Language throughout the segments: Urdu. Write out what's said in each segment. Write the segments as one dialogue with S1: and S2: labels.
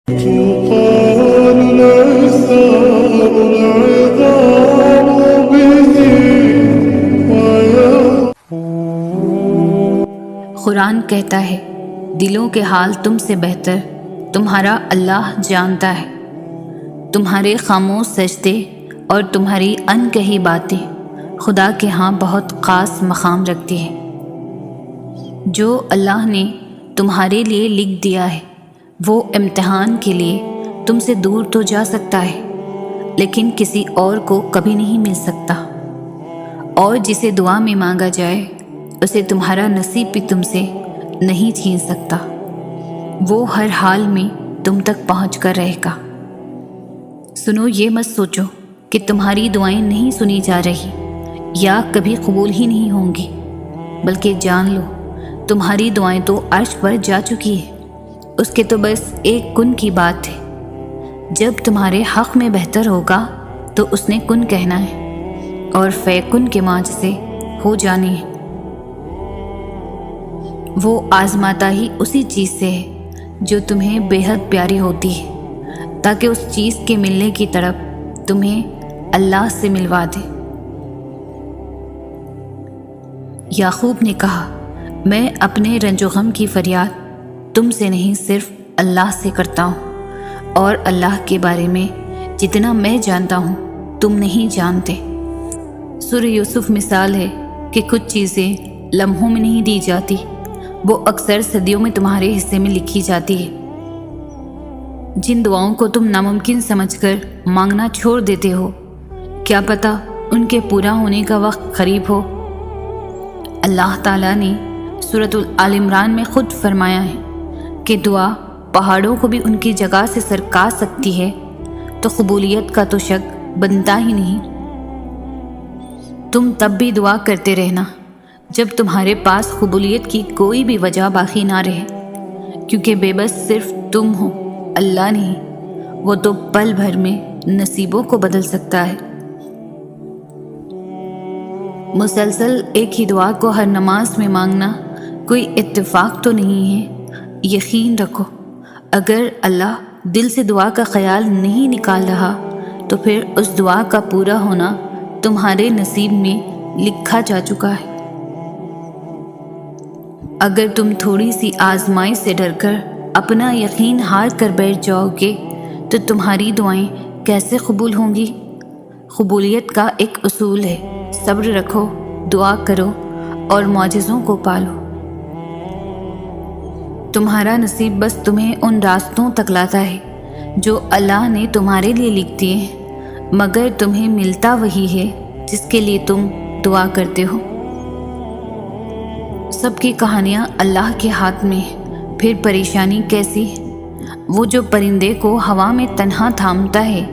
S1: تقال الأسرار العذاب به
S2: قرآن کہتا ہے دلوں کے حال تم سے بہتر تمہارا اللہ جانتا ہے۔ تمہارے خاموش سجدے اور تمہاری ان کہی باتیں خدا کے ہاں بہت خاص مقام رکھتی ہیں۔ جو اللہ نے تمہارے لیے لکھ دیا ہے وہ امتحان کے لیے تم سے دور تو جا سکتا ہے لیکن کسی اور کو کبھی نہیں مل سکتا، اور جسے دعا میں مانگا جائے اسے تمہارا نصیب بھی تم سے نہیں چھین سکتا۔ وہ ہر حال میں تم تک پہنچ کر رہے گا۔ سنو، یہ مت سوچو کہ تمہاری دعائیں نہیں سنی جا رہی یا کبھی قبول ہی نہیں ہوں گی، بلکہ جان لو تمہاری دعائیں تو عرش پر جا چکی ہے۔ اس کے تو بس ایک کن کی بات ہے۔ جب تمہارے حق میں بہتر ہوگا تو اس نے کن کہنا ہے اور فیکن کے معنی سے ہو جانے ہیں۔ وہ آزماتا ہی اسی چیز سے ہے جو تمہیں بے حد پیاری ہوتی ہے، تاکہ اس چیز کے ملنے کی طرف تمہیں اللہ سے ملوا دے۔ یعقوب نے کہا، میں اپنے رنج و غم کی فریاد تم سے نہیں صرف اللہ سے کرتا ہوں، اور اللہ کے بارے میں جتنا میں جانتا ہوں تم نہیں جانتے۔ سورہ یوسف مثال ہے کہ کچھ چیزیں لمحوں میں نہیں دی جاتی، وہ اکثر صدیوں میں تمہارے حصے میں لکھی جاتی ہے۔ جن دعاؤں کو تم ناممکن سمجھ کر مانگنا چھوڑ دیتے ہو، کیا پتہ ان کے پورا ہونے کا وقت قریب ہو۔ اللہ تعالیٰ نے سورۃ آل عمران میں خود فرمایا ہے کہ دعا پہاڑوں کو بھی ان کی جگہ سے سرکا سکتی ہے، تو قبولیت کا تو شک بنتا ہی نہیں۔ تم تب بھی دعا کرتے رہنا جب تمہارے پاس قبولیت کی کوئی بھی وجہ باقی نہ رہے، کیونکہ بے بس صرف تم ہو، اللہ نہیں۔ وہ تو پل بھر میں نصیبوں کو بدل سکتا ہے۔ مسلسل ایک ہی دعا کو ہر نماز میں مانگنا کوئی اتفاق تو نہیں ہے۔ یقین رکھو، اگر اللہ دل سے دعا کا خیال نہیں نکال رہا تو پھر اس دعا کا پورا ہونا تمہارے نصیب میں لکھا جا چکا ہے۔ اگر تم تھوڑی سی آزمائش سے ڈر کر اپنا یقین ہار کر بیٹھ جاؤ گے تو تمہاری دعائیں کیسے قبول ہوں گی؟ قبولیت کا ایک اصول ہے، صبر رکھو، دعا کرو اور معجزوں کو پالو۔ تمہارا نصیب بس تمہیں ان راستوں تک لاتا ہے جو اللہ نے تمہارے لیے لکھ دیے ہیں، مگر تمہیں ملتا وہی ہے جس کے لیے تم دعا کرتے ہو۔ سب کی کہانیاں اللہ کے ہاتھ میں ہے، پھر پریشانی کیسی؟ وہ جو پرندے کو ہوا میں تنہا تھامتا ہے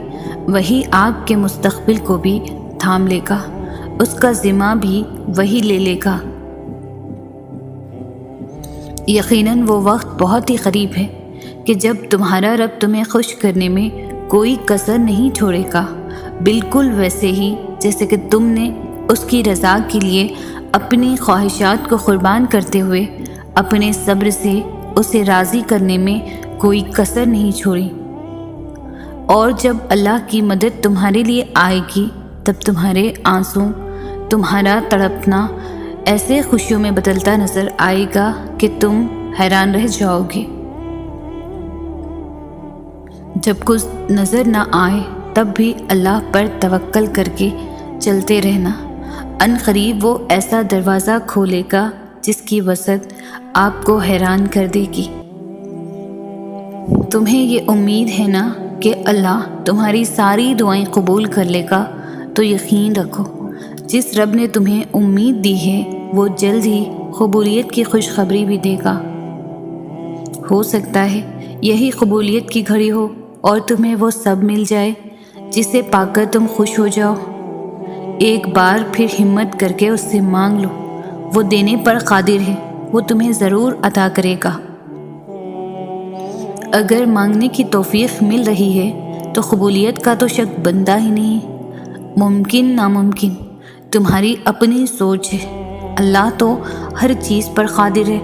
S2: وہی آپ کے مستقبل کو بھی تھام لے گا، اس کا ذمہ بھی وہی لے لے گا۔ یقیناً وہ وقت بہت ہی قریب ہے کہ جب تمہارا رب تمہیں خوش کرنے میں کوئی کسر نہیں چھوڑے گا، بالکل ویسے ہی جیسے کہ تم نے اس کی رضا کے لیے اپنی خواہشات کو قربان کرتے ہوئے اپنے صبر سے اسے راضی کرنے میں کوئی کسر نہیں چھوڑی۔ اور جب اللہ کی مدد تمہارے لیے آئے گی تب تمہارے آنسوں، تمہارا تڑپنا ایسے خوشیوں میں بدلتا نظر آئے گا کہ تم حیران رہ جاؤ گے۔ جب کچھ نظر نہ آئے تب بھی اللہ پر توکل کر کے چلتے رہنا، ان قریب وہ ایسا دروازہ کھولے گا جس کی وسعت آپ کو حیران کر دے گی۔ تمہیں یہ امید ہے نا کہ اللہ تمہاری ساری دعائیں قبول کر لے گا، تو یقین رکھو جس رب نے تمہیں امید دی ہے وہ جلد ہی قبولیت کی خوشخبری بھی دے گا۔ ہو سکتا ہے یہی قبولیت کی گھڑی ہو اور تمہیں وہ سب مل جائے جسے پا کر تم خوش ہو جاؤ۔ ایک بار پھر ہمت کر کے اس سے مانگ لو، وہ دینے پر قادر ہے، وہ تمہیں ضرور عطا کرے گا۔ اگر مانگنے کی توفیق مل رہی ہے تو قبولیت کا تو شک بنتا ہی نہیں۔ ممکن ناممکن تمہاری اپنی سوچ ہے، اللہ تو ہر چیز پر قادر ہے۔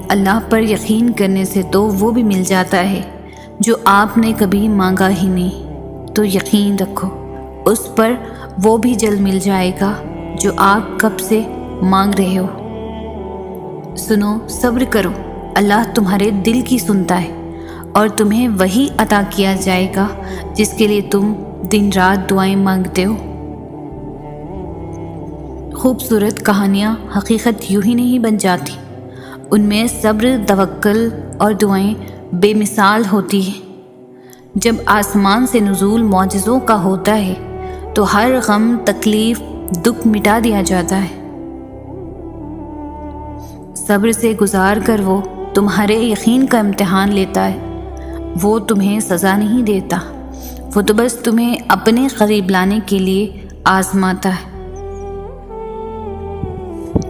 S2: اللہ پر یقین کرنے سے تو وہ بھی مل جاتا ہے جو آپ نے کبھی مانگا ہی نہیں، تو یقین رکھو اس پر وہ بھی جلد مل جائے گا جو آپ کب سے مانگ رہے ہو۔ سنو، صبر کرو، اللہ تمہارے دل کی سنتا ہے اور تمہیں وہی عطا کیا جائے گا جس کے لیے تم دن رات دعائیں مانگتے ہو۔ خوبصورت کہانیاں حقیقت یوں ہی نہیں بن جاتی، ان میں صبر، توکل اور دعائیں بے مثال ہوتی ہیں۔ جب آسمان سے نزول معجزوں کا ہوتا ہے تو ہر غم، تکلیف، دکھ مٹا دیا جاتا ہے۔ صبر سے گزار کر وہ تمہارے یقین کا امتحان لیتا ہے۔ وہ تمہیں سزا نہیں دیتا، وہ تو بس تمہیں اپنے قریب لانے کے لیے آزماتا ہے۔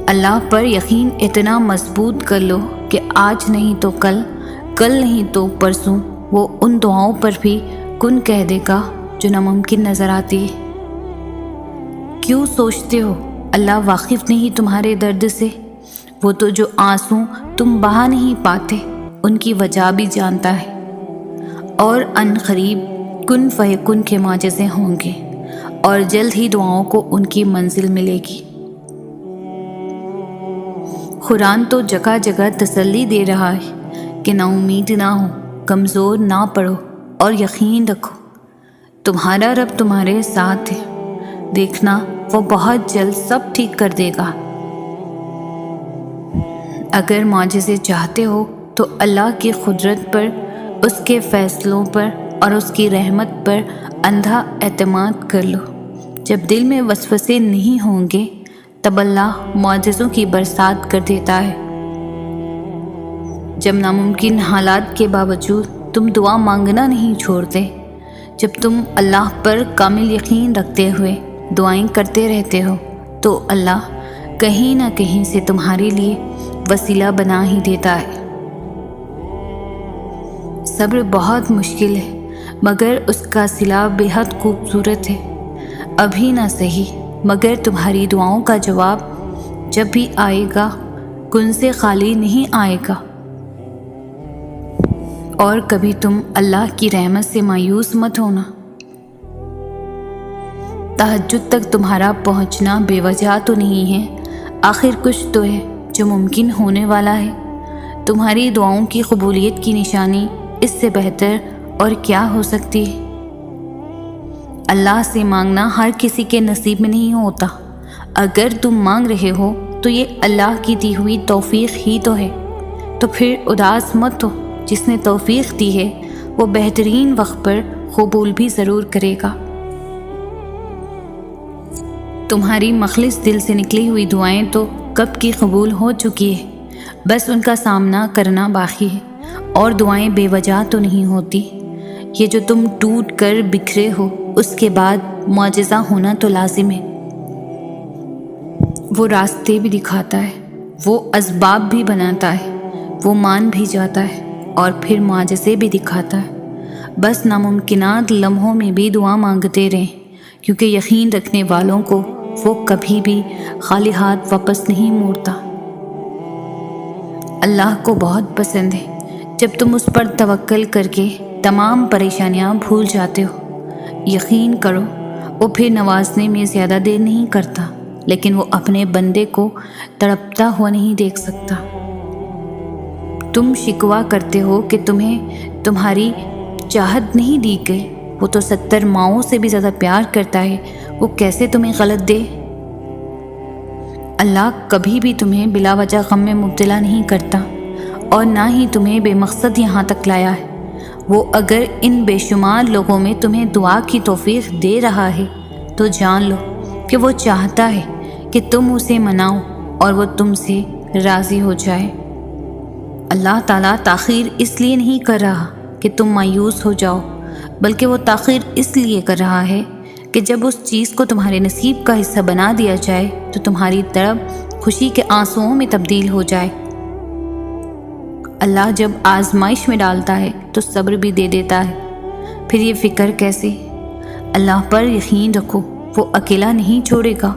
S2: اللہ پر یقین اتنا مضبوط کر لو کہ آج نہیں تو کل، کل نہیں تو پرسوں وہ ان دعاؤں پر بھی کن کہہ دے گا جو ناممکن نظر آتی ہے۔ کیوں سوچتے ہو اللہ واقف نہیں تمہارے درد سے؟ وہ تو جو آنسو تم بہا نہیں پاتے ان کی وجہ بھی جانتا ہے، اور ان قریب کن فیکن کے معجزے ہوں گے اور جلد ہی دعاؤں کو ان کی منزل ملے گی۔ قرآن تو جگہ جگہ تسلی دے رہا ہے کہ نا امید نہ ہو، کمزور نہ پڑو اور یقین رکھو تمہارا رب تمہارے ساتھ ہے، دیکھنا وہ بہت جلد سب ٹھیک کر دے گا۔ اگر معجزے چاہتے ہو تو اللہ کی قدرت پر، اس کے فیصلوں پر اور اس کی رحمت پر اندھا اعتماد کر لو۔ جب دل میں وسوسے نہیں ہوں گے تب اللہ معجزوں کی برسات کر دیتا ہے۔ جب ناممکن حالات کے باوجود تم دعا مانگنا نہیں چھوڑتے، جب تم اللہ پر کامل یقین رکھتے ہوئے دعائیں کرتے رہتے ہو، تو اللہ کہیں نہ کہیں سے تمہارے لیے وسیلہ بنا ہی دیتا ہے۔ صبر بہت مشکل ہے مگر اس کا صلہ بے حد خوبصورت ہے۔ ابھی نہ صحیح مگر تمہاری دعاؤں کا جواب جب بھی آئے گا کن سے خالی نہیں آئے گا، اور کبھی تم اللہ کی رحمت سے مایوس مت ہونا۔ تہجد تک تمہارا پہنچنا بے وجہ تو نہیں ہے، آخر کچھ تو ہے جو ممکن ہونے والا ہے۔ تمہاری دعاؤں کی قبولیت کی نشانی اس سے بہتر اور کیا ہو سکتی ہے؟ اللہ سے مانگنا ہر کسی کے نصیب میں نہیں ہوتا۔ اگر تم مانگ رہے ہو تو یہ اللہ کی دی ہوئی توفیق ہی تو ہے، تو پھر اداس مت ہو۔ جس نے توفیق دی ہے وہ بہترین وقت پر قبول بھی ضرور کرے گا۔ تمہاری مخلص دل سے نکلی ہوئی دعائیں تو کب کی قبول ہو چکی ہے، بس ان کا سامنا کرنا باقی ہے۔ اور دعائیں بے وجہ تو نہیں ہوتی، یہ جو تم ٹوٹ کر بکھرے ہو اس کے بعد معجزہ ہونا تو لازم ہے۔ وہ راستے بھی دکھاتا ہے، وہ اسباب بھی بناتا ہے، وہ مان بھی جاتا ہے اور پھر معجزے بھی دکھاتا ہے۔ بس ناممکنات لمحوں میں بھی دعا مانگتے رہیں، کیونکہ یقین رکھنے والوں کو وہ کبھی بھی خالی ہاتھ واپس نہیں موڑتا۔ اللہ کو بہت پسند ہے جب تم اس پر توکل کر کے تمام پریشانیاں بھول جاتے ہو۔ یقین کرو وہ پھر نوازنے میں زیادہ دیر نہیں کرتا، لیکن وہ اپنے بندے کو تڑپتا ہوا نہیں دیکھ سکتا۔ تم شکوہ کرتے ہو کہ تمہیں تمہاری چاہت نہیں دی گئی، وہ تو 70 ماؤں سے بھی زیادہ پیار کرتا ہے، وہ کیسے تمہیں غلط دے؟ اللہ کبھی بھی تمہیں بلا وجہ غم میں مبتلا نہیں کرتا، اور نہ ہی تمہیں بے مقصد یہاں تک لایا ہے۔ وہ اگر ان بے شمار لوگوں میں تمہیں دعا کی توفیق دے رہا ہے تو جان لو کہ وہ چاہتا ہے کہ تم اسے مناؤ اور وہ تم سے راضی ہو جائے۔ اللہ تعالیٰ تاخیر اس لیے نہیں کر رہا کہ تم مایوس ہو جاؤ، بلکہ وہ تاخیر اس لیے کر رہا ہے کہ جب اس چیز کو تمہارے نصیب کا حصہ بنا دیا جائے تو تمہاری طرف خوشی کے آنسوؤں میں تبدیل ہو جائے۔ اللہ جب آزمائش میں ڈالتا ہے تو صبر بھی دے دیتا ہے، پھر یہ فکر کیسے؟ اللہ پر یقین رکھو، وہ اکیلا نہیں چھوڑے گا۔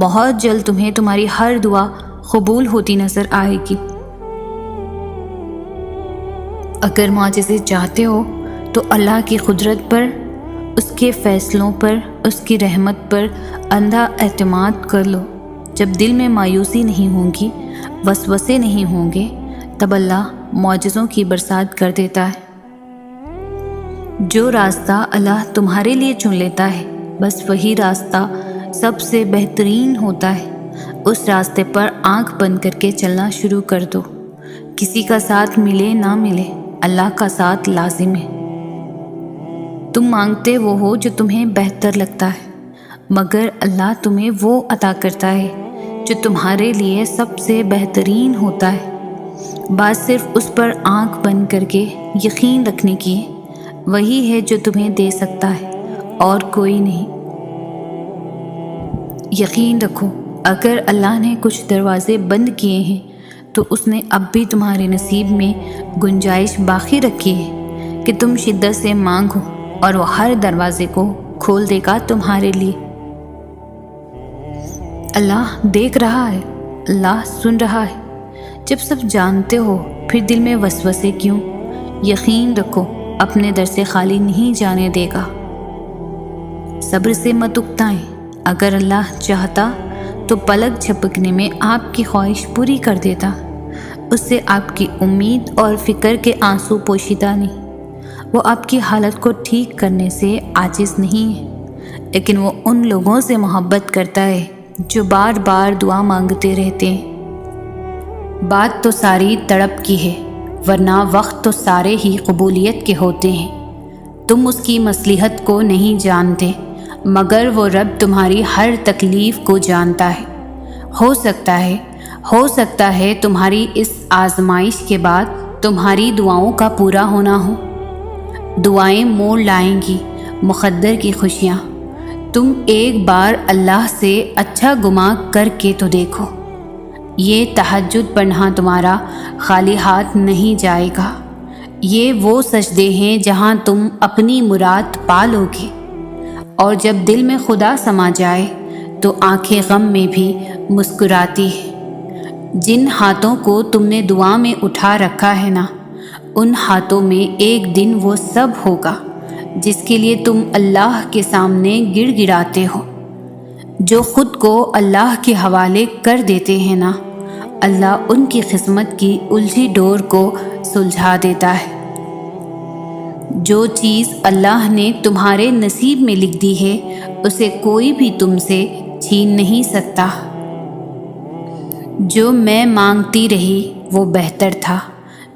S2: بہت جلد تمہیں تمہاری ہر دعا قبول ہوتی نظر آئے گی۔ اگر معجزے چاہتے ہو تو اللہ کی قدرت پر، اس کے فیصلوں پر، اس کی رحمت پر اندھا اعتماد کر لو۔ جب دل میں مایوسی نہیں ہوگی، وسوسے نہیں ہوں گے، تب اللہ معجزوں کی برسات کر دیتا ہے۔ جو راستہ اللہ تمہارے لیے چن لیتا ہے، بس وہی راستہ سب سے بہترین ہوتا ہے۔ اس راستے پر آنکھ بند کر کے چلنا شروع کر دو۔ کسی کا ساتھ ملے نہ ملے، اللہ کا ساتھ لازم ہے۔ تم مانگتے وہ ہو جو تمہیں بہتر لگتا ہے، مگر اللہ تمہیں وہ عطا کرتا ہے جو تمہارے لیے سب سے بہترین ہوتا ہے۔ بات صرف اس پر آنکھ بند کر کے یقین رکھنے کی ہے۔ وہی ہے جو تمہیں دے سکتا ہے اور کوئی نہیں۔ یقین رکھو، اگر اللہ نے کچھ دروازے بند کیے ہیں تو اس نے اب بھی تمہارے نصیب میں گنجائش باقی رکھی ہے کہ تم شدت سے مانگو، اور وہ ہر دروازے کو کھول دے گا تمہارے لیے۔ اللہ دیکھ رہا ہے، اللہ سن رہا ہے۔ جب سب جانتے ہو پھر دل میں وسوسے کیوں؟ یقین رکھو، اپنے در سے خالی نہیں جانے دے گا۔ صبر سے مت اکتائیں، اگر اللہ چاہتا تو پلک جھپکنے میں آپ کی خواہش پوری کر دیتا۔ اس سے آپ کی امید اور فکر کے آنسو پوشیدہ نہیں۔ وہ آپ کی حالت کو ٹھیک کرنے سے عاجز نہیں ہے، لیکن وہ ان لوگوں سے محبت کرتا ہے جو بار بار دعا مانگتے رہتے ہیں۔ بات تو ساری تڑپ کی ہے، ورنہ وقت تو سارے ہی قبولیت کے ہوتے ہیں۔ تم اس کی مصلحت کو نہیں جانتے، مگر وہ رب تمہاری ہر تکلیف کو جانتا ہے۔ ہو سکتا ہے تمہاری اس آزمائش کے بعد تمہاری دعاؤں کا پورا ہونا ہو۔ دعائیں موڑ لائیں گی مقدر کی خوشیاں۔ تم ایک بار اللہ سے اچھا گمان کر کے تو دیکھو، یہ تہجد پڑھنا تمہارا خالی ہاتھ نہیں جائے گا۔ یہ وہ سجدے ہیں جہاں تم اپنی مراد پا لو گے، اور جب دل میں خدا سما جائے تو آنکھیں غم میں بھی مسکراتی ہیں۔ جن ہاتھوں کو تم نے دعا میں اٹھا رکھا ہے نا، ان ہاتھوں میں ایک دن وہ سب ہوگا جس کے لیے تم اللہ کے سامنے گڑ گڑاتے ہو۔ جو خود کو اللہ کے حوالے کر دیتے ہیں نا، اللہ ان کی قسمت کی الجھی ڈور کو سلجھا دیتا ہے۔ جو چیز اللہ نے تمہارے نصیب میں لکھ دی ہے، اسے کوئی بھی تم سے چھین نہیں سکتا۔ جو میں مانگتی رہی وہ بہتر تھا،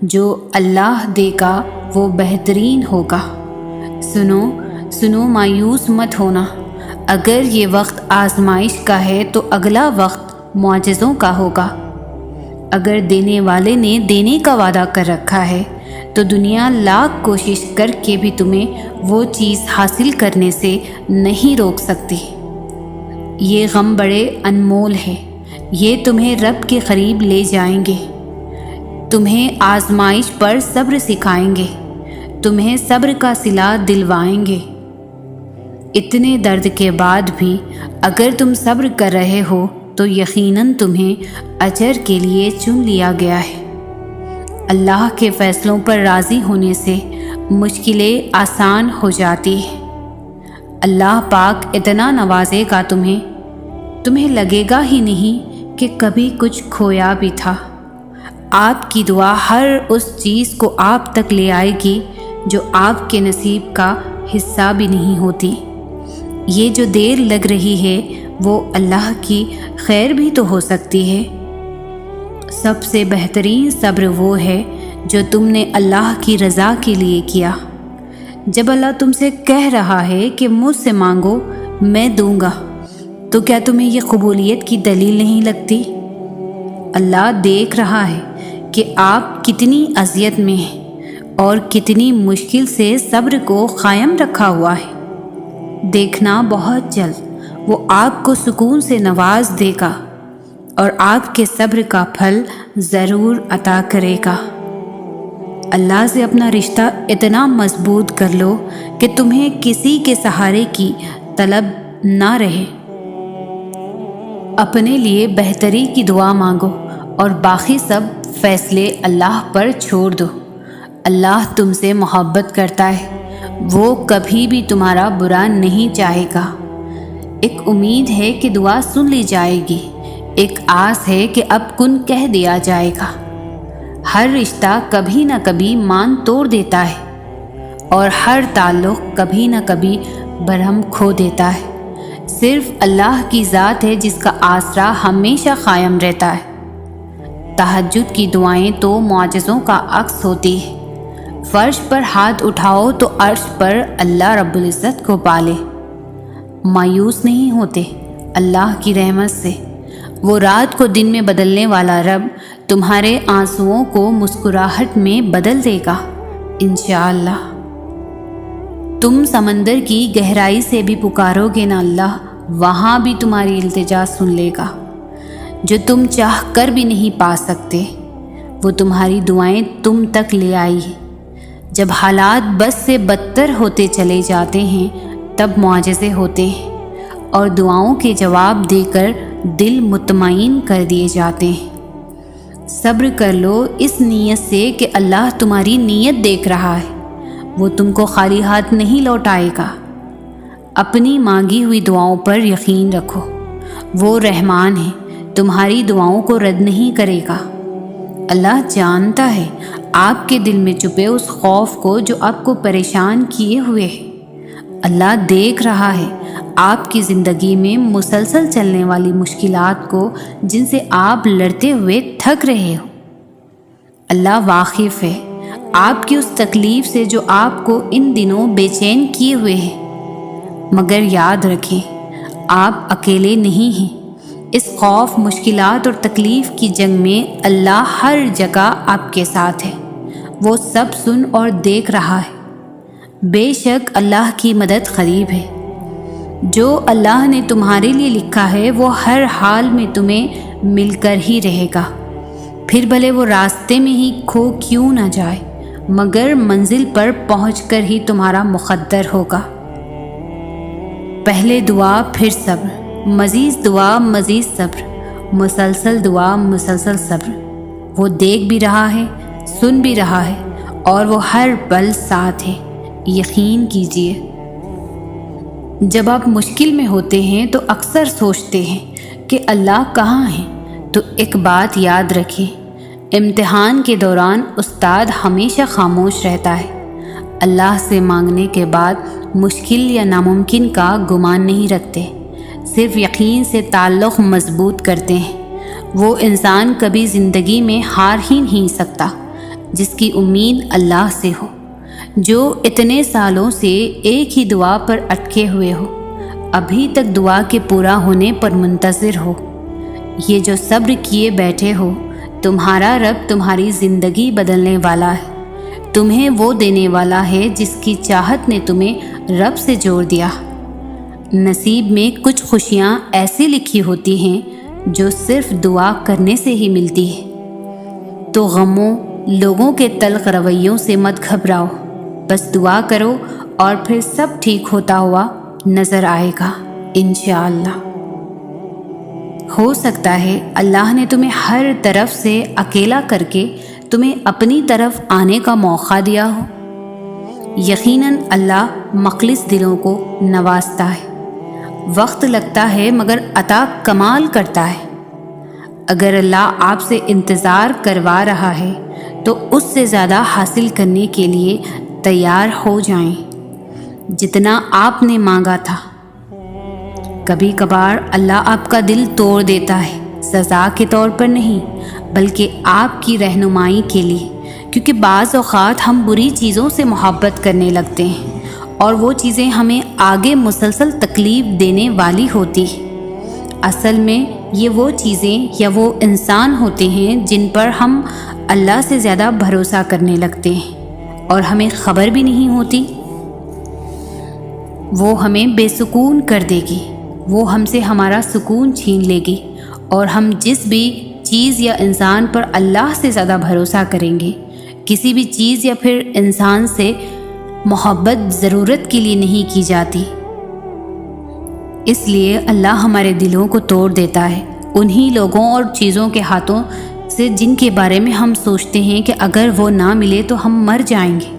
S2: جو اللہ دے گا وہ بہترین ہوگا۔ سنو مایوس مت ہونا۔ اگر یہ وقت آزمائش کا ہے تو اگلا وقت معجزوں کا ہوگا۔ اگر دینے والے نے دینے کا وعدہ کر رکھا ہے تو دنیا لاکھ کوشش کر کے بھی تمہیں وہ چیز حاصل کرنے سے نہیں روک سکتی۔ یہ غم بڑے انمول ہیں، یہ تمہیں رب کے قریب لے جائیں گے، تمہیں آزمائش پر صبر سکھائیں گے، تمہیں صبر کا صلہ دلوائیں گے۔ اتنے درد کے بعد بھی اگر تم صبر کر رہے ہو تو یقیناً تمہیں اجر کے لیے چن لیا گیا ہے۔ اللہ کے فیصلوں پر راضی ہونے سے مشکلیں آسان ہو جاتی ہیں۔ اللہ پاک اتنا نوازے گا تمہیں لگے گا ہی نہیں کہ کبھی کچھ کھویا بھی تھا۔ آپ کی دعا ہر اس چیز کو آپ تک لے آئے گی جو آپ کے نصیب کا حصہ بھی نہیں ہوتی۔ یہ جو دیر لگ رہی ہے وہ اللہ کی خیر بھی تو ہو سکتی ہے۔ سب سے بہترین صبر وہ ہے جو تم نے اللہ کی رضا کے لیے کیا۔ جب اللہ تم سے کہہ رہا ہے کہ مجھ سے مانگو میں دوں گا، تو کیا تمہیں یہ قبولیت کی دلیل نہیں لگتی؟ اللہ دیکھ رہا ہے کہ آپ کتنی اذیت میں ہیں اور کتنی مشکل سے صبر کو قائم رکھا ہوا ہے۔ دیکھنا بہت جلد وہ آپ کو سکون سے نواز دے گا اور آپ کے صبر کا پھل ضرور عطا کرے گا۔ اللہ سے اپنا رشتہ اتنا مضبوط کر لو کہ تمہیں کسی کے سہارے کی طلب نہ رہے۔ اپنے لیے بہتری کی دعا مانگو اور باقی سب فیصلے اللہ پر چھوڑ دو۔ اللہ تم سے محبت کرتا ہے، وہ کبھی بھی تمہارا برا نہیں چاہے گا۔ ایک امید ہے کہ دعا سن لی جائے گی، ایک آس ہے کہ اب کن کہہ دیا جائے گا۔ ہر رشتہ کبھی نہ کبھی مان توڑ دیتا ہے، اور ہر تعلق کبھی نہ کبھی برہم کھو دیتا ہے۔ صرف اللہ کی ذات ہے جس کا آسرا ہمیشہ قائم رہتا ہے۔ تہجد کی دعائیں تو معجزوں کا عکس ہوتی ہے۔ فرش پر ہاتھ اٹھاؤ تو عرش پر اللہ رب العزت کو پالے۔ مایوس نہیں ہوتے اللہ کی رحمت سے، وہ رات کو دن میں بدلنے والا رب تمہارے آنسوؤں کو مسکراہٹ میں بدل دے گا انشاءاللہ۔ تم سمندر کی گہرائی سے بھی پکارو گے نا اللہ، وہاں بھی تمہاری التجا سن لے گا۔ جو تم چاہ کر بھی نہیں پا سکتے، وہ تمہاری دعائیں تم تک لے آئی ہے۔ جب حالات بس سے بدتر ہوتے چلے جاتے ہیں تب معجزے ہوتے ہیں، اور دعاؤں کے جواب دے کر دل مطمئن کر دیے جاتے ہیں۔ صبر کر لو اس نیت سے کہ اللہ تمہاری نیت دیکھ رہا ہے، وہ تم کو خالی ہاتھ نہیں لوٹائے گا۔ اپنی مانگی ہوئی دعاؤں پر یقین رکھو، وہ رحمان ہے، تمہاری دعاؤں کو رد نہیں کرے گا۔ اللہ جانتا ہے آپ کے دل میں چھپے اس خوف کو جو آپ کو پریشان کیے ہوئے ہے۔ اللہ دیکھ رہا ہے آپ کی زندگی میں مسلسل چلنے والی مشکلات کو جن سے آپ لڑتے ہوئے تھک رہے ہو۔ اللہ واقف ہے آپ کی اس تکلیف سے جو آپ کو ان دنوں بے چین کیے ہوئے ہے، مگر یاد رکھیں آپ اکیلے نہیں ہیں۔ اس خوف، مشکلات اور تکلیف کی جنگ میں اللہ ہر جگہ آپ کے ساتھ ہے، وہ سب سن اور دیکھ رہا ہے۔ بے شک اللہ کی مدد قریب ہے۔ جو اللہ نے تمہارے لیے لکھا ہے وہ ہر حال میں تمہیں مل کر ہی رہے گا، پھر بھلے وہ راستے میں ہی کھو کیوں نہ جائے، مگر منزل پر پہنچ کر ہی تمہارا مقدر ہوگا۔ پہلے دعا پھر صبر، مزید دعا مزید صبر، مسلسل دعا مسلسل صبر۔ وہ دیکھ بھی رہا ہے، سن بھی رہا ہے، اور وہ ہر پل ساتھ ہے، یقین کیجیے۔ جب آپ مشکل میں ہوتے ہیں تو اکثر سوچتے ہیں کہ اللہ کہاں ہے، تو ایک بات یاد رکھیں، امتحان کے دوران استاد ہمیشہ خاموش رہتا ہے۔ اللہ سے مانگنے کے بعد مشکل یا ناممکن کا گمان نہیں رکھتے، صرف یقین سے تعلق مضبوط کرتے ہیں۔ وہ انسان کبھی زندگی میں ہار ہی نہیں سکتا جس کی امید اللہ سے ہو، جو اتنے سالوں سے ایک ہی دعا پر اٹکے ہوئے ہو، ابھی تک دعا کے پورا ہونے پر منتظر ہو۔ یہ جو صبر کیے بیٹھے ہو، تمہارا رب تمہاری زندگی بدلنے والا ہے، تمہیں وہ دینے والا ہے جس کی چاہت نے تمہیں رب سے جوڑ دیا۔ نصیب میں کچھ خوشیاں ایسی لکھی ہوتی ہیں جو صرف دعا کرنے سے ہی ملتی ہے۔ تو غموں، لوگوں کے تلخ رویوں سے مت گھبراؤ، بس دعا کرو اور پھر سب ٹھیک ہوتا ہوا نظر آئے گا انشاءاللہ۔ ہو سکتا ہے اللہ نے تمہیں ہر طرف سے اکیلا کر کے تمہیں اپنی طرف آنے کا موقع دیا ہو۔ یقیناً اللہ مخلص دلوں کو نوازتا ہے، وقت لگتا ہے مگر عطا کمال کرتا ہے۔ اگر اللہ آپ سے انتظار کروا رہا ہے تو اس سے زیادہ حاصل کرنے کے لیے تیار ہو جائیں جتنا آپ نے مانگا تھا۔ کبھی کبھار اللہ آپ کا دل توڑ دیتا ہے، سزا کے طور پر نہیں بلکہ آپ کی رہنمائی کے لیے، کیونکہ بعض اوقات ہم بری چیزوں سے محبت کرنے لگتے ہیں اور وہ چیزیں ہمیں آگے مسلسل تکلیف دینے والی ہوتی ہیں۔ اصل میں یہ وہ چیزیں یا وہ انسان ہوتے ہیں جن پر ہم اللہ سے زیادہ بھروسہ کرنے لگتے ہیں اور ہمیں خبر بھی نہیں ہوتی۔ وہ ہمیں بے سکون کر دے گی، وہ ہم سے ہمارا سکون چھین لے گی، اور ہم جس بھی چیز یا انسان پر اللہ سے زیادہ بھروسہ کریں گے، کسی بھی چیز یا پھر انسان سے محبت ضرورت کے لیے نہیں کی جاتی۔ اس لیے اللہ ہمارے دلوں کو توڑ دیتا ہے انہی لوگوں اور چیزوں کے ہاتھوں سے جن کے بارے میں ہم سوچتے ہیں کہ اگر وہ نہ ملے تو ہم مر جائیں گے۔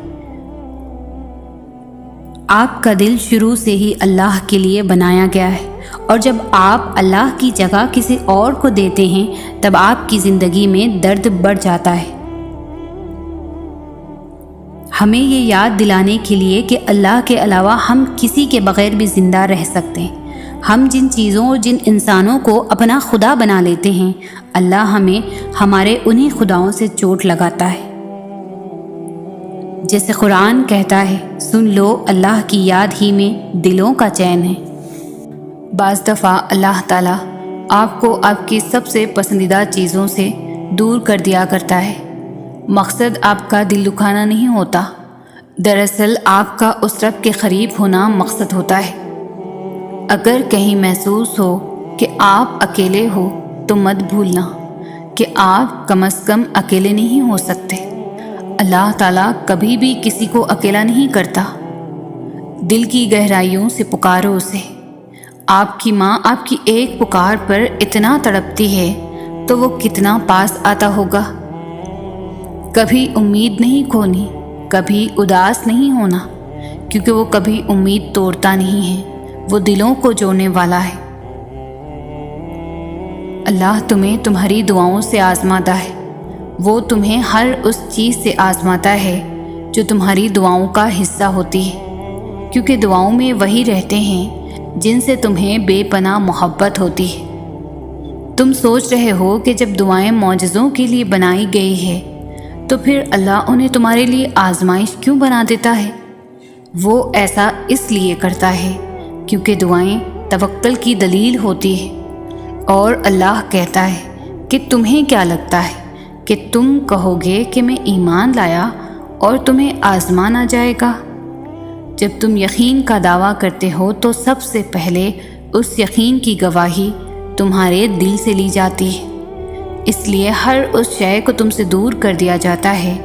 S2: آپ کا دل شروع سے ہی اللہ کے لیے بنایا گیا ہے، اور جب آپ اللہ کی جگہ کسی اور کو دیتے ہیں تب آپ کی زندگی میں درد بڑھ جاتا ہے۔ ہمیں یہ یاد دلانے کے لیے کہ اللہ کے علاوہ ہم کسی کے بغیر بھی زندہ رہ سکتے ہیں۔ ہم جن چیزوں اور جن انسانوں کو اپنا خدا بنا لیتے ہیں، اللہ ہمیں ہمارے انہی خداؤں سے چوٹ لگاتا ہے۔ جیسے قرآن کہتا ہے، سن لو اللہ کی یاد ہی میں دلوں کا چین ہے۔ بعض دفعہ اللہ تعالیٰ آپ کو آپ کی سب سے پسندیدہ چیزوں سے دور کر دیا کرتا ہے۔ مقصد آپ کا دل دکھانا نہیں ہوتا، دراصل آپ کا اس رب کے قریب ہونا مقصد ہوتا ہے۔ اگر کہیں محسوس ہو کہ آپ اکیلے ہو تو مت بھولنا کہ آپ کم از کم اکیلے نہیں ہو سکتے۔ اللہ تعالیٰ کبھی بھی کسی کو اکیلا نہیں کرتا۔ دل کی گہرائیوں سے پکارو اسے۔ آپ کی ماں آپ کی ایک پکار پر اتنا تڑپتی ہے تو وہ کتنا پاس آتا ہوگا۔ کبھی امید نہیں کھونی، کبھی اداس نہیں ہونا، کیونکہ وہ کبھی امید توڑتا نہیں ہے، وہ دلوں کو جوڑنے والا ہے۔ اللہ تمہیں تمہاری دعاؤں سے آزماتا ہے، وہ تمہیں ہر اس چیز سے آزماتا ہے جو تمہاری دعاؤں کا حصہ ہوتی ہے، کیونکہ دعاؤں میں وہی رہتے ہیں جن سے تمہیں بے پناہ محبت ہوتی ہے۔ تم سوچ رہے ہو کہ جب دعائیں معجزوں کے لیے بنائی گئی ہے تو پھر اللہ انہیں تمہارے لیے آزمائش کیوں بنا دیتا ہے؟ وہ ایسا اس لیے کرتا ہے کیونکہ دعائیں توکل کی دلیل ہوتی ہے، اور اللہ کہتا ہے کہ تمہیں کیا لگتا ہے کہ تم کہو گے کہ میں ایمان لایا اور تمہیں آزمانا جائے گا؟ جب تم یقین کا دعویٰ کرتے ہو تو سب سے پہلے اس یقین کی گواہی تمہارے دل سے لی جاتی ہے، اس لیے ہر اس شے کو تم سے دور کر دیا جاتا ہے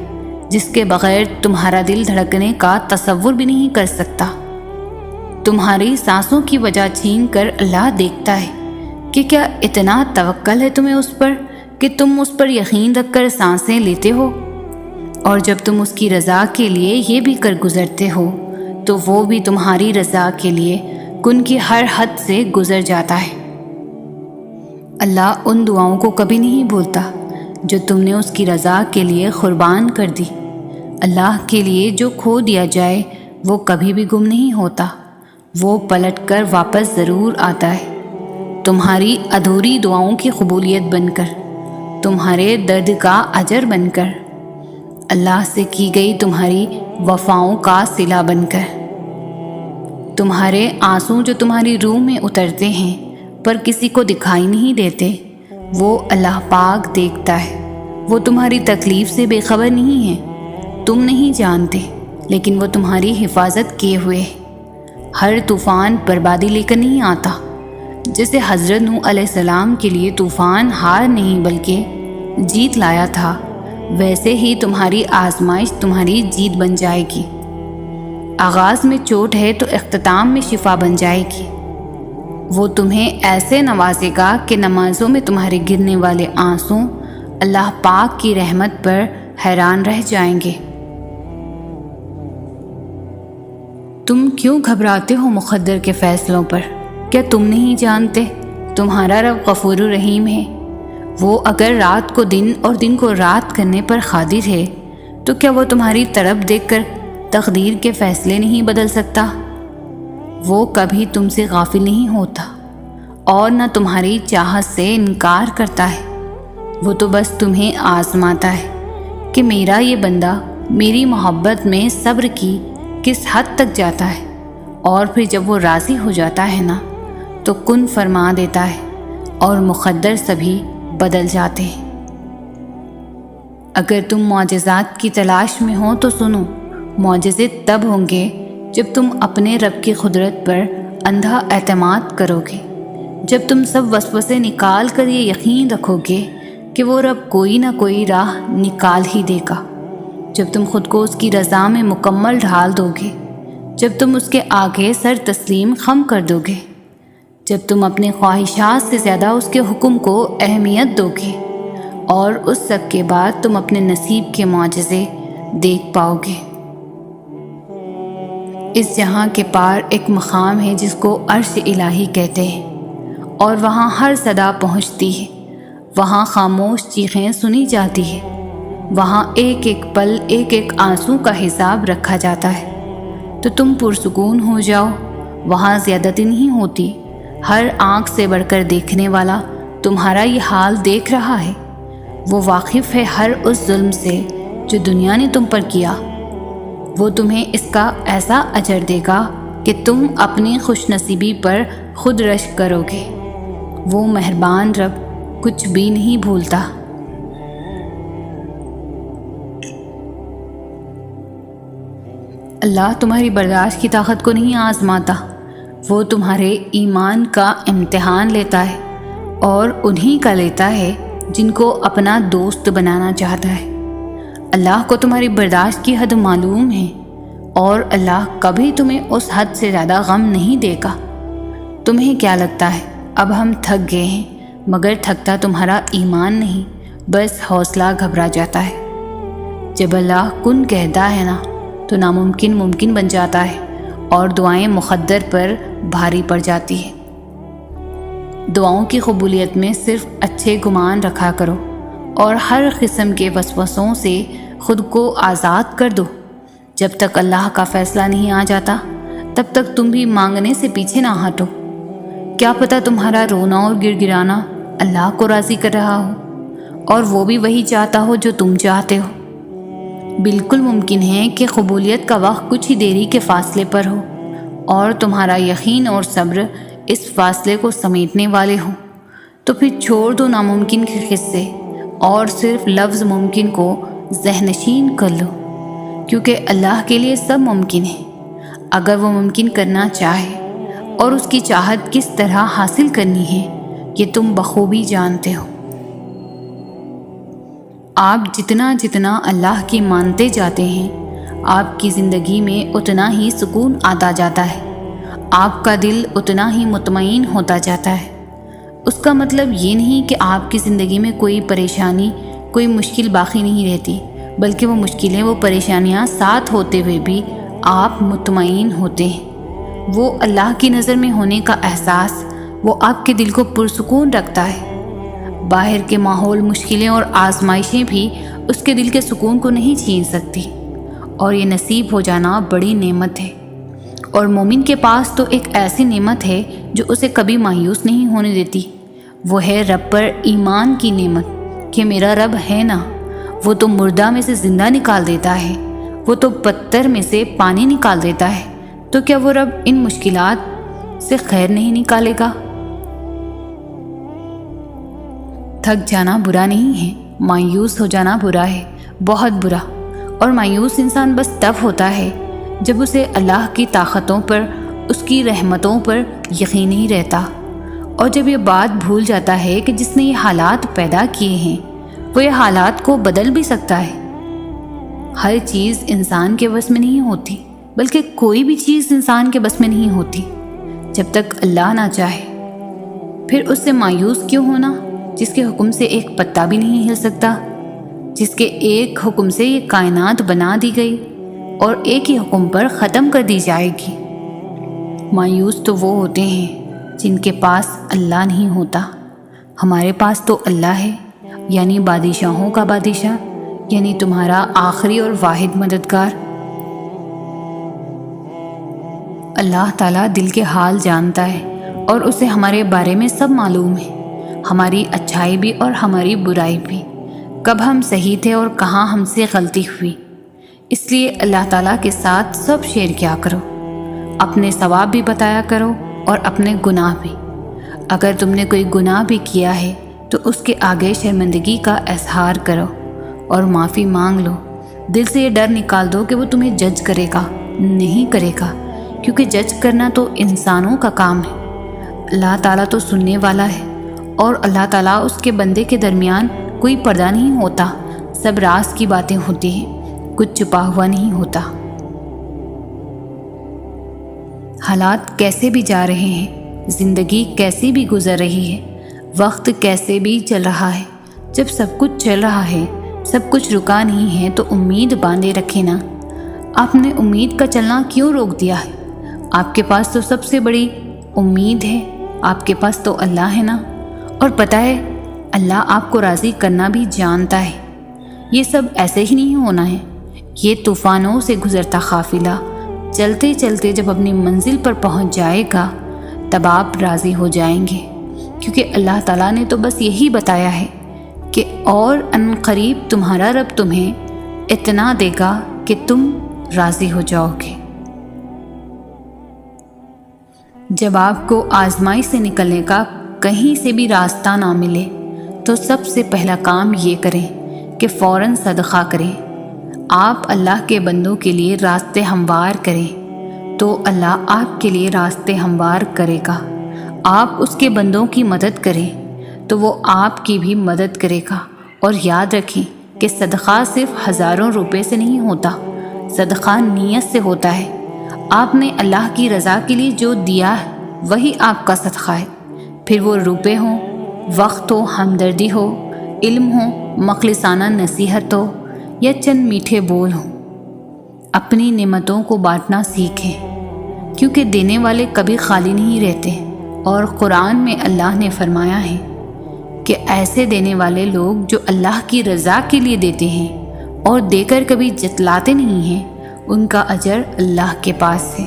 S2: جس کے بغیر تمہارا دل دھڑکنے کا تصور بھی نہیں کر سکتا۔ تمہاری سانسوں کی وجہ چھین کر اللہ دیکھتا ہے کہ کیا اتنا توکل ہے تمہیں اس پر کہ تم اس پر یقین رکھ کر سانسیں لیتے ہو، اور جب تم اس کی رضا کے لیے یہ بھی کر گزرتے ہو تو وہ بھی تمہاری رضا کے لیے کن کی ہر حد سے گزر جاتا ہے۔ اللہ ان دعاؤں کو کبھی نہیں بھولتا جو تم نے اس کی رضا کے لیے قربان کر دی۔ اللہ کے لیے جو کھو دیا جائے وہ کبھی بھی گم نہیں ہوتا، وہ پلٹ کر واپس ضرور آتا ہے، تمہاری ادھوری دعاؤں کی قبولیت بن کر، تمہارے درد کا اجر بن کر، اللہ سے کی گئی تمہاری وفاؤں کا صلہ بن کر۔ تمہارے آنسو جو تمہاری روح میں اترتے ہیں پر کسی کو دکھائی نہیں دیتے، وہ اللہ پاک دیکھتا ہے۔ وہ تمہاری تکلیف سے بے خبر نہیں ہے، تم نہیں جانتے، لیکن وہ تمہاری حفاظت کیے ہوئے ہے۔ ہر طوفان بربادی لے کر نہیں آتا، جیسے حضرت نوح علیہ السلام کے لیے طوفان ہار نہیں بلکہ جیت لایا تھا، ویسے ہی تمہاری آزمائش تمہاری جیت بن جائے گی۔ آغاز میں چوٹ ہے تو اختتام میں شفا بن جائے گی۔ وہ تمہیں ایسے نوازے گا کہ نمازوں میں تمہارے گرنے والے آنسو اللہ پاک کی رحمت پر حیران رہ جائیں گے۔ تم کیوں گھبراتے ہو مقدر کے فیصلوں پر؟ کیا تم نہیں جانتے تمہارا رب غفور الرحیم ہے؟ وہ اگر رات کو دن اور دن کو رات کرنے پر قادر ہے تو کیا وہ تمہاری طرف دیکھ کر تقدیر کے فیصلے نہیں بدل سکتا؟ وہ کبھی تم سے غافل نہیں ہوتا اور نہ تمہاری چاہت سے انکار کرتا ہے، وہ تو بس تمہیں آزماتا ہے کہ میرا یہ بندہ میری محبت میں صبر کی کس حد تک جاتا ہے، اور پھر جب وہ راضی ہو جاتا ہے نا تو کن فرما دیتا ہے اور مقدر سبھی بدل جاتے ہیں۔ اگر تم معجزات کی تلاش میں ہو تو سنو، معجزے تب ہوں گے جب تم اپنے رب کی قدرت پر اندھا اعتماد کرو گے، جب تم سب وسوسے نکال کر یہ یقین رکھو گے کہ وہ رب کوئی نہ کوئی راہ نکال ہی دے گا، جب تم خود کو اس کی رضا میں مکمل ڈھال دو گے، جب تم اس کے آگے سر تسلیم خم کر دو گے، جب تم اپنے خواہشات سے زیادہ اس کے حکم کو اہمیت دو گے اور اس سب کے بعد تم اپنے نصیب کے معجزے دیکھ پاؤ گے۔ اس جہاں کے پار ایک مقام ہے جس کو عرش الہی کہتے ہیں، اور وہاں ہر صدا پہنچتی ہے، وہاں خاموش چیخیں سنی جاتی ہے، وہاں ایک ایک پل ایک ایک آنسو کا حساب رکھا جاتا ہے۔ تو تم پرسکون ہو جاؤ، وہاں زیادتی نہیں ہوتی، ہر آنکھ سے بڑھ کر دیکھنے والا تمہارا یہ حال دیکھ رہا ہے، وہ واقف ہے ہر اس ظلم سے جو دنیا نے تم پر کیا، وہ تمہیں اس کا ایسا اجر دے گا کہ تم اپنی خوش نصیبی پر خود رشک کرو گے۔ وہ مہربان رب کچھ بھی نہیں بھولتا۔ اللہ تمہاری برداشت کی طاقت کو نہیں آزماتا، وہ تمہارے ایمان کا امتحان لیتا ہے، اور انہی کا لیتا ہے جن کو اپنا دوست بنانا چاہتا ہے۔ اللہ کو تمہاری برداشت کی حد معلوم ہے، اور اللہ کبھی تمہیں اس حد سے زیادہ غم نہیں دے گا۔ تمہیں کیا لگتا ہے اب ہم تھک گئے ہیں، مگر تھکتا تمہارا ایمان نہیں، بس حوصلہ گھبرا جاتا ہے۔ جب اللہ کن کہتا ہے نا تو ناممکن ممکن بن جاتا ہے، اور دعائیں مقدر پر بھاری پڑ جاتی ہے۔ دعاؤں کی قبولیت میں صرف اچھے گمان رکھا کرو، اور ہر قسم کے وسوسوں سے خود کو آزاد کر دو۔ جب تک اللہ کا فیصلہ نہیں آ جاتا تب تک تم بھی مانگنے سے پیچھے نہ ہٹو۔ کیا پتہ تمہارا رونا اور گر گرانا اللہ کو راضی کر رہا ہو، اور وہ بھی وہی چاہتا ہو جو تم چاہتے ہو۔ بالکل ممکن ہے کہ قبولیت کا وقت کچھ ہی دیری کے فاصلے پر ہو، اور تمہارا یقین اور صبر اس فاصلے کو سمیٹنے والے ہوں۔ تو پھر چھوڑ دو ناممکن کے قصے، اور صرف لفظ ممکن کو ذہن نشین کر لو، کیونکہ اللہ کے لیے سب ممکن ہے اگر وہ ممکن کرنا چاہے، اور اس کی چاہت کس طرح حاصل کرنی ہے یہ تم بخوبی جانتے ہو۔ آپ جتنا جتنا اللہ کی مانتے جاتے ہیں، آپ کی زندگی میں اتنا ہی سکون آتا جاتا ہے، آپ کا دل اتنا ہی مطمئن ہوتا جاتا ہے۔ اس کا مطلب یہ نہیں کہ آپ کی زندگی میں کوئی پریشانی، کوئی مشکل باقی نہیں رہتی، بلکہ وہ مشکلیں، وہ پریشانیاں ساتھ ہوتے ہوئے بھی آپ مطمئن ہوتے ہیں۔ وہ اللہ کی نظر میں ہونے کا احساس وہ آپ کے دل کو پرسکون رکھتا ہے۔ باہر کے ماحول، مشکلیں اور آزمائشیں بھی اس کے دل کے سکون کو نہیں چھین سکتی، اور یہ نصیب ہو جانا بڑی نعمت ہے۔ اور مومن کے پاس تو ایک ایسی نعمت ہے جو اسے کبھی مایوس نہیں ہونے دیتی، وہ ہے رب پر ایمان کی نعمت، کہ میرا رب ہے نا، وہ تو مردہ میں سے زندہ نکال دیتا ہے، وہ تو پتھر میں سے پانی نکال دیتا ہے، تو کیا وہ رب ان مشکلات سے خیر نہیں نکالے گا؟ تھک جانا برا نہیں ہے، مایوس ہو جانا برا ہے، بہت برا۔ اور مایوس انسان بس تب ہوتا ہے جب اسے اللہ کی طاقتوں پر، اس کی رحمتوں پر یقین نہیں رہتا، اور جب یہ بات بھول جاتا ہے کہ جس نے یہ حالات پیدا کیے ہیں وہ یہ حالات کو بدل بھی سکتا ہے۔ ہر چیز انسان کے بس میں نہیں ہوتی، بلکہ کوئی بھی چیز انسان کے بس میں نہیں ہوتی جب تک اللہ نہ چاہے۔ پھر اس سے مایوس کیوں ہونا جس کے حکم سے ایک پتا بھی نہیں ہل سکتا، جس کے ایک حکم سے یہ کائنات بنا دی گئی اور ایک ہی حکم پر ختم کر دی جائے گی۔ مایوس تو وہ ہوتے ہیں جن کے پاس اللہ نہیں ہوتا۔ ہمارے پاس تو اللہ ہے، یعنی بادشاہوں کا بادشاہ، یعنی تمہارا آخری اور واحد مددگار۔ اللہ تعالیٰ دل کے حال جانتا ہے، اور اسے ہمارے بارے میں سب معلوم ہے، ہماری اچھائی بھی اور ہماری برائی بھی، کب ہم صحیح تھے اور کہاں ہم سے غلطی ہوئی۔ اس لیے اللہ تعالیٰ کے ساتھ سب شیئر کیا کرو، اپنے ثواب بھی بتایا کرو اور اپنے گناہ بھی۔ اگر تم نے کوئی گناہ بھی کیا ہے تو اس کے آگے شرمندگی کا اظہار کرو اور معافی مانگ لو۔ دل سے یہ ڈر نکال دو کہ وہ تمہیں جج کرے گا، نہیں کرے گا، کیونکہ جج کرنا تو انسانوں کا کام ہے۔ اللہ تعالیٰ تو سننے والا ہے، اور اللہ تعالیٰ اس کے بندے کے درمیان کوئی پردہ نہیں ہوتا، سب راز کی باتیں ہوتی ہیں، کچھ چھپا ہوا نہیں ہوتا۔ حالات کیسے بھی جا رہے ہیں، زندگی کیسی بھی گزر رہی ہے، وقت کیسے بھی چل رہا ہے، جب سب کچھ چل رہا ہے، سب کچھ رکا نہیں ہے، تو امید باندھے رکھے نا۔ آپ نے امید کا چلنا کیوں روک دیا ہے؟ آپ کے پاس تو سب سے بڑی امید ہے، آپ کے پاس تو اللہ ہے نا۔ اور پتہ ہے اللہ آپ کو راضی کرنا بھی جانتا ہے۔ یہ سب ایسے ہی نہیں ہونا ہے۔ یہ طوفانوں سے گزرتا قافلہ چلتے چلتے جب اپنی منزل پر پہنچ جائے گا تب آپ راضی ہو جائیں گے، کیونکہ اللہ تعالیٰ نے تو بس یہی بتایا ہے کہ اور ان قریب تمہارا رب تمہیں اتنا دے گا کہ تم راضی ہو جاؤ گے۔ جب آپ کو آزمائش سے نکلنے کا کہیں سے بھی راستہ نہ ملے تو سب سے پہلا کام یہ کریں کہ فوراً صدقہ کریں۔ آپ اللہ کے بندوں کے لیے راستے ہموار کریں تو اللہ آپ کے لیے راستے ہموار کرے گا۔ آپ اس کے بندوں کی مدد کریں تو وہ آپ کی بھی مدد کرے گا۔ اور یاد رکھیں کہ صدقہ صرف ہزاروں روپے سے نہیں ہوتا، صدقہ نیت سے ہوتا ہے۔ آپ نے اللہ کی رضا کے لیے جو دیا ہے وہی آپ کا صدقہ ہے، پھر وہ روپے ہوں، وقت ہو، ہمدردی ہو، علم ہو، مخلصانہ نصیحت ہو یا چند میٹھے بول ہوں۔ اپنی نعمتوں کو بانٹنا سیکھیں، کیونکہ دینے والے کبھی خالی نہیں رہتے۔ اور قرآن میں اللہ نے فرمایا ہے کہ ایسے دینے والے لوگ جو اللہ کی رضا کے لیے دیتے ہیں اور دے کر کبھی جتلاتے نہیں ہیں، ان کا اجر اللہ کے پاس ہے،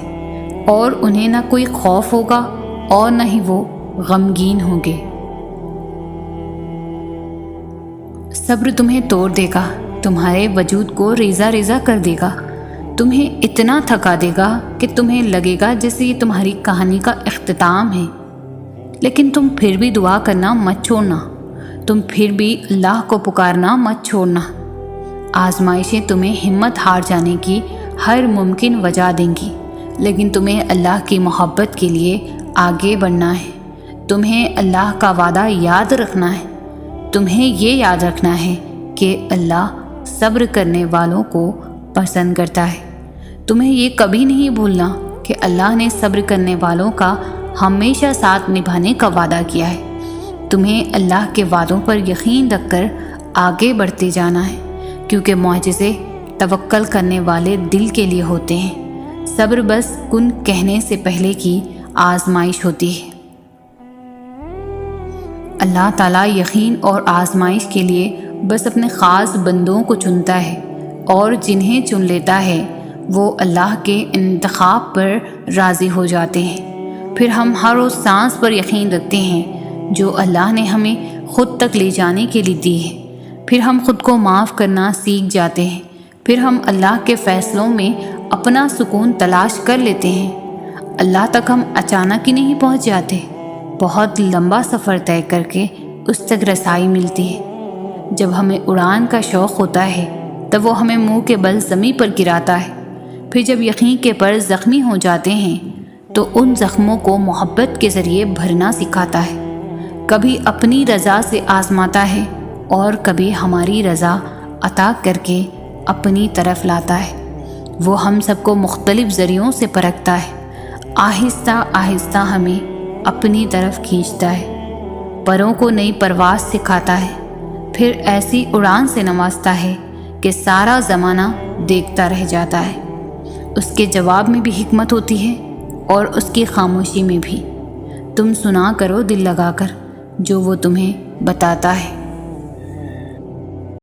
S2: اور انہیں نہ کوئی خوف ہوگا اور نہ ہی وہ غمگین ہوں گے۔ صبر تمہیں توڑ دے گا، تمہارے وجود کو ریزہ ریزہ کر دے گا، تمہیں اتنا تھکا دے گا کہ تمہیں لگے گا جیسے یہ تمہاری کہانی کا اختتام ہے۔ لیکن تم پھر بھی دعا کرنا مت چھوڑنا، تم پھر بھی اللہ کو پکارنا مت چھوڑنا۔ آزمائشیں تمہیں ہمت ہار جانے کی ہر ممکن وجہ دیں گی، لیکن تمہیں اللہ کی محبت کے لیے آگے بڑھنا ہے۔ تمہیں اللہ کا وعدہ یاد رکھنا ہے، تمہیں یہ یاد رکھنا ہے کہ اللہ صبر کرنے والوں کو پسند کرتا ہے۔ تمہیں یہ کبھی نہیں بھولنا کہ اللہ نے صبر کرنے والوں کا ہمیشہ ساتھ نبھانے کا وعدہ کیا ہے۔ تمہیں اللہ کے وعدوں پر یقین رکھ کر آگے بڑھتے جانا ہے، کیونکہ معجزے توکل کرنے والے دل کے لیے ہوتے ہیں۔ صبر بس کن کہنے سے پہلے کی آزمائش ہوتی ہے۔ اللہ تعالیٰ یقین اور آزمائش کے لیے بس اپنے خاص بندوں کو چنتا ہے، اور جنہیں چن لیتا ہے وہ اللہ کے انتخاب پر راضی ہو جاتے ہیں۔ پھر ہم ہر روز سانس پر یقین رکھتے ہیں جو اللہ نے ہمیں خود تک لے جانے کے لیے دی ہے۔ پھر ہم خود کو معاف کرنا سیکھ جاتے ہیں۔ پھر ہم اللہ کے فیصلوں میں اپنا سکون تلاش کر لیتے ہیں۔ اللہ تک ہم اچانک ہی نہیں پہنچ جاتے، بہت لمبا سفر طے کر کے اس تک رسائی ملتی ہے۔ جب ہمیں اڑان کا شوق ہوتا ہے تب وہ ہمیں منہ کے بل زمین پر گراتا ہے۔ پھر جب یقین کے پر زخمی ہو جاتے ہیں تو ان زخموں کو محبت کے ذریعے بھرنا سکھاتا ہے۔ کبھی اپنی رضا سے آزماتا ہے اور کبھی ہماری رضا عطا کر کے اپنی طرف لاتا ہے۔ وہ ہم سب کو مختلف ذریعوں سے پرکھتا ہے، آہستہ آہستہ ہمیں اپنی طرف کھینچتا ہے، پروں کو نئی پرواز سکھاتا ہے، پھر ایسی اڑان سے نوازتا ہے کہ سارا زمانہ دیکھتا رہ جاتا ہے۔ اس کے جواب میں بھی حکمت ہوتی ہے اور اس کی خاموشی میں بھی۔ تم سنا کرو دل لگا کر جو وہ تمہیں بتاتا ہے۔